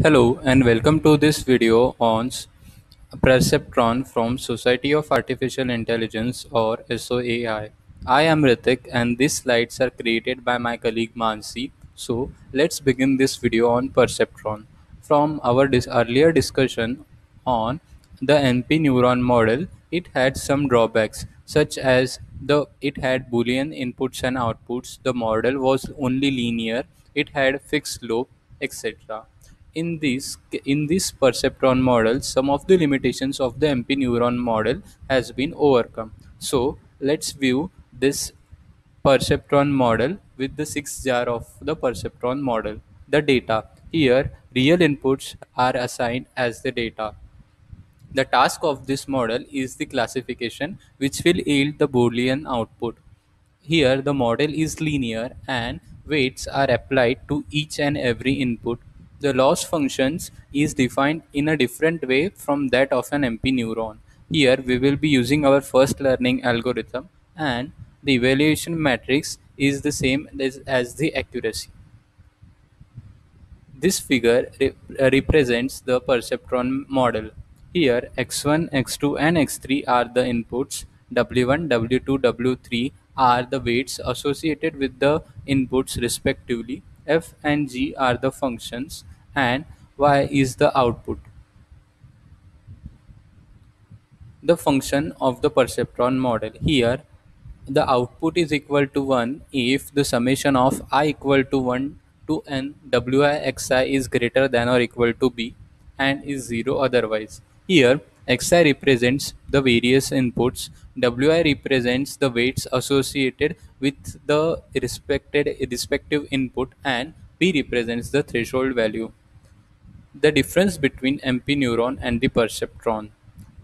Hello and welcome to this video on Perceptron from Society of Artificial Intelligence or SOAI. I am Ritik and these slides are created by my colleague Mansi. So let's begin this video on Perceptron. From our earlier discussion on the NP neuron model, it had some drawbacks such as it had boolean inputs and outputs, the model was only linear, it had fixed slope, etc. In this perceptron model, some of the limitations of the MP neuron model has been overcome. So let's view this perceptron model with the sixth jar of the perceptron model. The data here, real inputs are assigned as the data. The task of this model is the classification, which will yield the Boolean output. Here, the model is linear and weights are applied to each and every input. The loss functions is defined in a different way from that of an MP neuron. Here, we will be using our first learning algorithm, and the evaluation matrix is the same as the accuracy. This figure represents the perceptron model. Here, x1, x2, and x3 are the inputs, w1, w2, w3 are the weights associated with the inputs respectively, f and g are the functions, and y is the output. The function of the perceptron model. Here, the output is equal to 1 if the summation of I equal to 1 to n wi xi is greater than or equal to b and is 0 otherwise. Here, xi represents the various inputs, wi represents the weights associated with the respective input, and b represents the threshold value. The difference between MP neuron and the perceptron.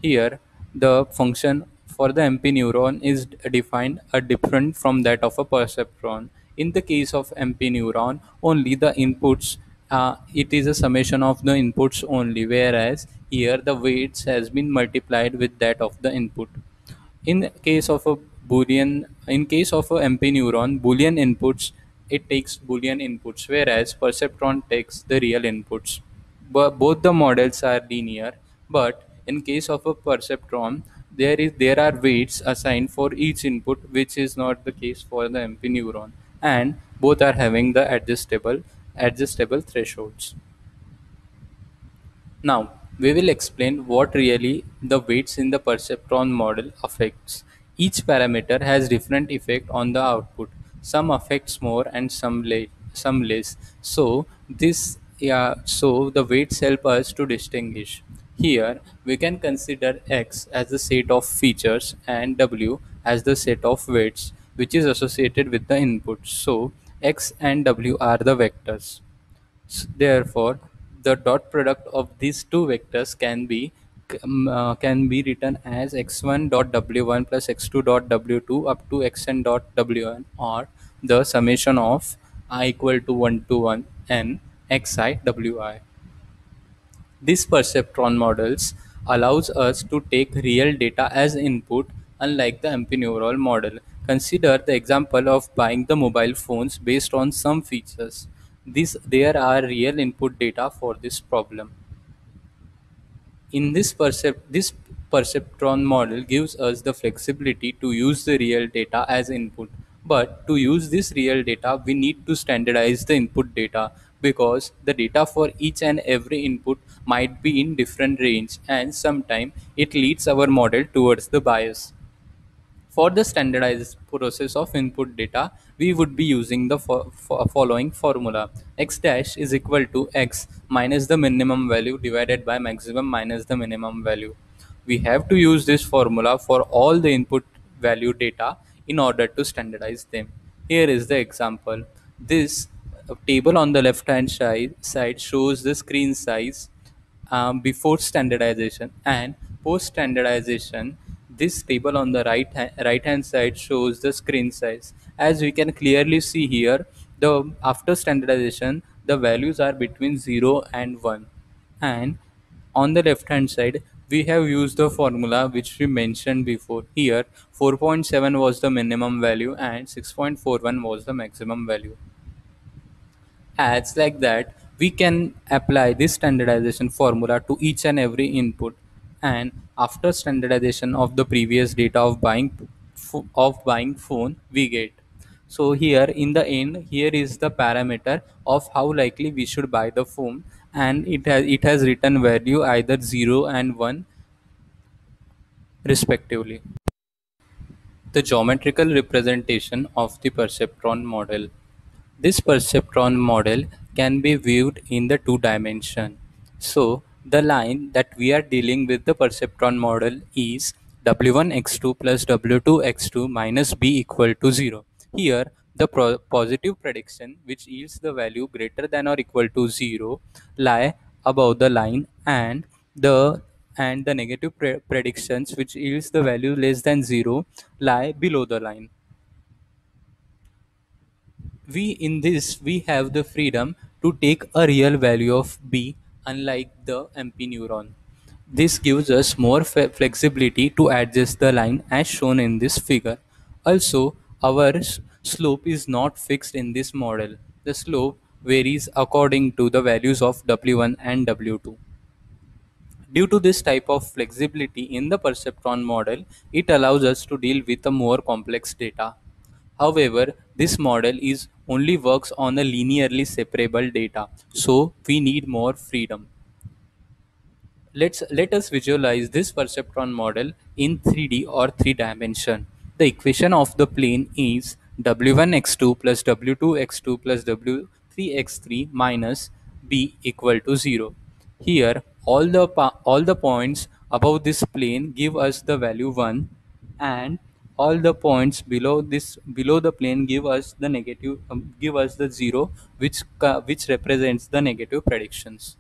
Here, the function for the MP neuron is defined different from that of a perceptron. In the case of MP neuron, only the inputs, it is a summation of the inputs only, whereas here the weights has been multiplied with that of the input. In case of a MP neuron, Boolean inputs, it takes Boolean inputs, whereas perceptron takes the real inputs. Both the models are linear, but in case of a perceptron, there are weights assigned for each input, which is not the case for the MP neuron, and both are having the adjustable thresholds. Now, we will explain what really the weights in the perceptron model affects. Each parameter has different effect on the output. Some affects more and some less. So the weights help us to distinguish. Here we can consider x as the set of features and w as the set of weights which is associated with the input. So x and w are the vectors. Therefore, the dot product of these two vectors can be written as x1 dot w1 plus x2 dot w2 up to xn dot wn, or the summation of I equal to 1 to 1 n xi wi. These perceptron models allows us to take real data as input, unlike the MP neural model. Consider the example of buying the mobile phones based on some features. There are real input data for this problem. This perceptron model gives us the flexibility to use the real data as input. But to use this real data, we need to standardize the input data, because the data for each and every input might be in different range, and sometimes it leads our model towards the bias. For the standardized process of input data, we would be using the following formula. X dash is equal to x minus the minimum value divided by maximum minus the minimum value. We have to use this formula for all the input value data in order to standardize them. Here is the example. This table on the left hand side shows the screen size before standardization and post standardization. This table on the right hand side shows the screen size. As we can clearly see here, the after standardization the values are between 0 and 1, and on the left hand side we have used the formula which we mentioned before. Here 4.7 was the minimum value and 6.41 was the maximum value. As like that, We can apply this standardization formula to each and every input, and after standardization of the previous data of buying phone we get. So here in the end, here is the parameter of how likely we should buy the phone, and it has written value either 0 and 1 respectively. The geometrical representation of the perceptron model. This perceptron model can be viewed in the two dimension. So the line that we are dealing with the perceptron model is w1 x2 plus w2 x2 minus b equal to 0. Here the positive prediction which yields the value greater than or equal to 0 lie above the line, and the negative predictions which yields the value less than 0 lie below the line. We have the freedom to take a real value of b, unlike the mp neuron. This gives us more flexibility to adjust the line as shown in this figure. Also, our slope is not fixed in this model. The slope varies according to the values of w1 and w2. Due to this type of flexibility in the perceptron model, it allows us to deal with a more complex data. However, this model is only works on a linearly separable data, so we need more freedom. Let us visualize this perceptron model in 3D or 3 dimension. The equation of the plane is w1 x2 plus w2 x2 plus w3 x3 minus b equal to 0. Here all the points above this plane give us the value 1, and all the points below the plane give us the give us the 0, which represents the negative predictions.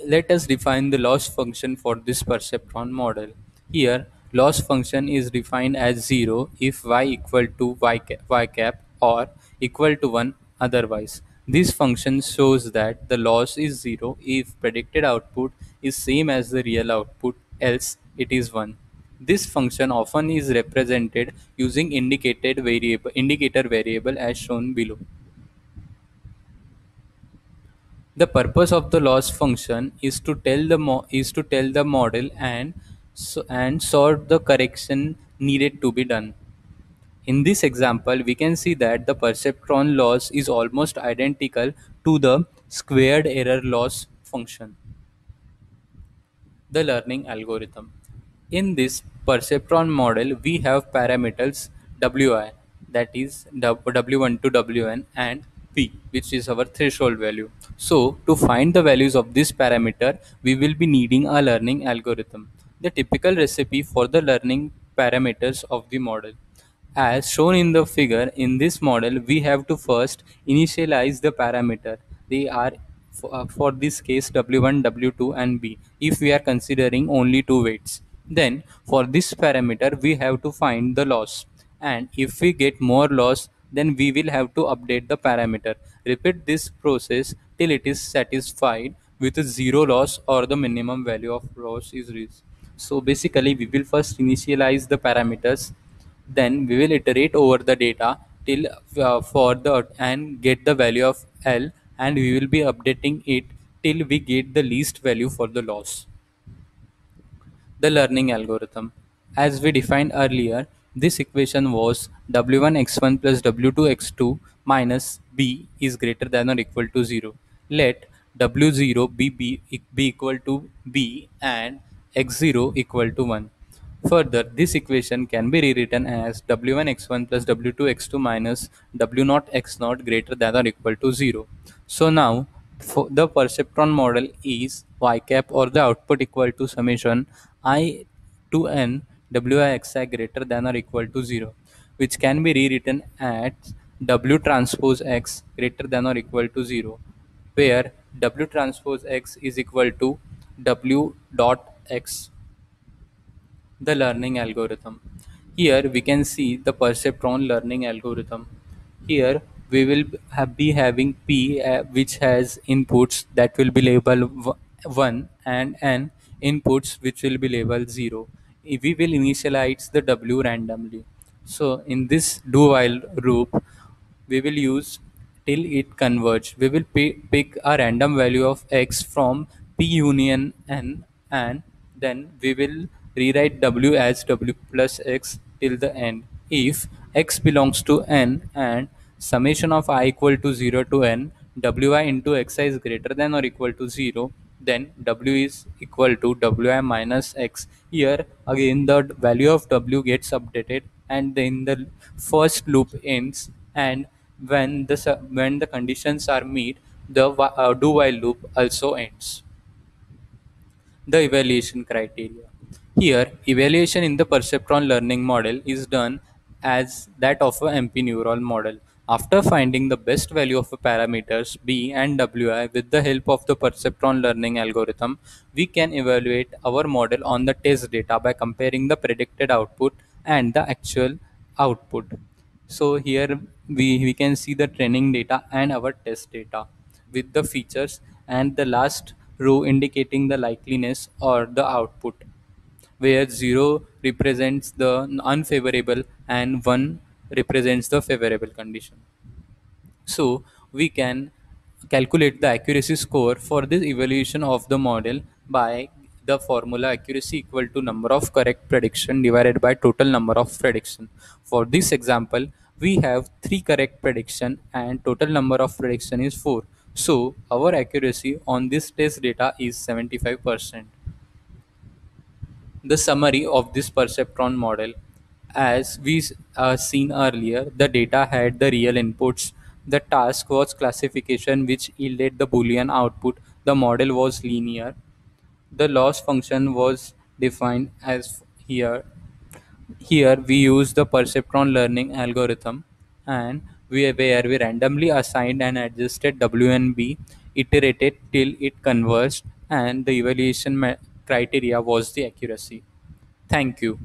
Let us define the loss function for this perceptron model. Here, loss function is defined as 0 if y equal to y cap or equal to 1 otherwise. This function shows that the loss is 0 if predicted output is same as the real output, else it is 1. This function often is represented using indicator variable as shown below. The purpose of the loss function is to tell the model and sort the correction needed to be done. In this example, we can see that the perceptron loss is almost identical to the squared error loss function. The learning algorithm. In this perceptron model, we have parameters wi, that is w1 to wn, and p, which is our threshold value. So to find the values of this parameter, we will be needing a learning algorithm. The typical recipe for the learning parameters of the model. As shown in the figure, in this model, we have to first initialize the parameter. They are for this case w1, w2 and b if we are considering only two weights. Then for this parameter we have to find the loss, and if we get more loss then we will have to update the parameter. Repeat this process till it is satisfied with a zero loss or the minimum value of loss is reached. So basically we will first initialize the parameters, then we will iterate over the data till for the and get the value of L, and we will be updating it till we get the least value for the loss. The learning algorithm. As we defined earlier, this equation was w1 x1 plus w2 x2 minus b is greater than or equal to 0. Let w0 be equal to b and x0 equal to 1. Further, this equation can be rewritten as w1 x1 plus w2 x2 minus w0 x0 greater than or equal to 0. So now, for the perceptron model is y cap, or the output, equal to summation I to n wixi greater than or equal to 0, which can be rewritten at w transpose x greater than or equal to 0, where w transpose x is equal to w dot x. The learning algorithm. Here we can see the perceptron learning algorithm. Here we will be having P, which has inputs that will be labeled 1, and N inputs which will be labeled 0. We will initialize the W randomly. So in this do while loop, we will use till it converges. We will pick a random value of x from P union n, and then we will rewrite w as w plus x till the end. If x belongs to n and summation of I equal to 0 to n, wi into xi is greater than or equal to 0, then w is equal to wi minus x. Here again the value of w gets updated, and then the first loop ends, and when the conditions are met, the do while loop also ends. The evaluation criteria. Here, evaluation in the perceptron learning model is done as that of a MP neural model. After finding the best value of the parameters B and Wi with the help of the perceptron learning algorithm, we can evaluate our model on the test data by comparing the predicted output and the actual output. So here we can see the training data and our test data with the features, and the last row indicating the likeliness or the output, where 0 represents the unfavorable and 1 represents the favorable condition. So we can calculate the accuracy score for this evaluation of the model by the formula accuracy equal to number of correct prediction divided by total number of prediction. For this example, we have 3 correct prediction and total number of prediction is 4. So our accuracy on this test data is 75%. The summary of this perceptron model: as we seen earlier, the data had the real inputs. The task was classification, which yielded the Boolean output. The model was linear. The loss function was defined as here. Here we use the perceptron learning algorithm, and where we randomly assigned and adjusted W and B, iterated till it converged, and the evaluation criteria was the accuracy. Thank you.